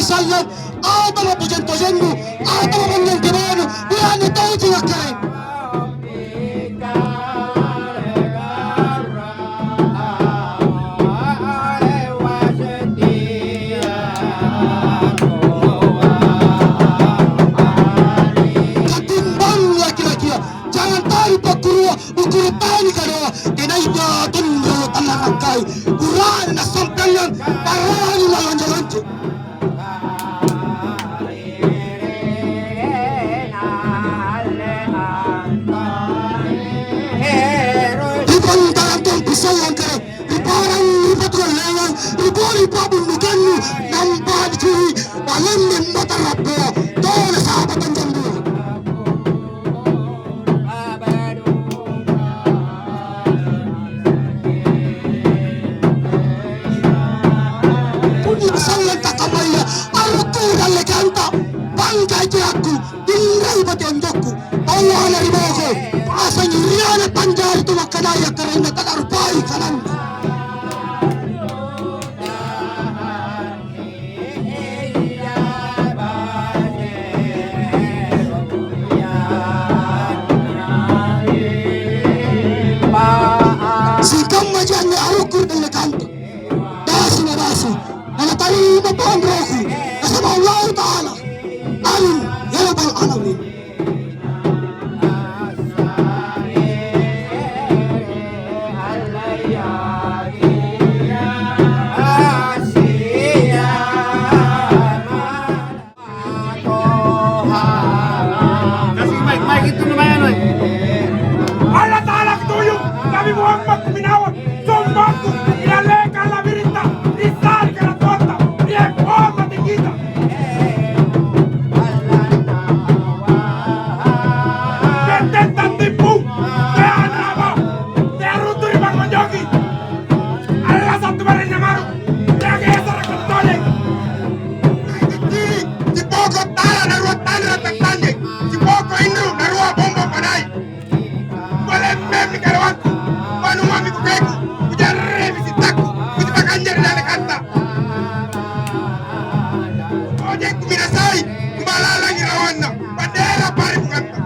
Sallam, atama tujen tujenmu, atama manyan kemanu, berani tahu juga keren. Ketimbang laki-laki, jangan tarik pakurua, ukur tani kadoa, kenai jatun bro tanah kai, kurang nasampangan, parani lawan jalan tu. Panjari tu makadaya karena tak rupai kanan. Sikam majan ni arukur dan lekanto. Dasi na dasi. Ana tali na pangroku. Kasama Allah Taala. Amin ya rabbal alamin. Allah Ta'ala ketujuh, Nabi Muhammad kuminawan, sombaku, ilaleka la virita, risal que la torta, y el forma te quita. Tentan tipu, te anaba, te arutu y mangoyoki. Allah satu bareng namaru, te agesa rakotole. Si poco tala na ruwa tala tatanye, si poco indru na ruwa bomba panay. Memi karawanku, manu mami kukeku, kujarre visitaku, kujipakanjar dale kanta. Ojek kuminasai, kumalala ngirawanna, bandera pari kukanta.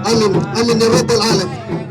amin amin ya rabbal alamin.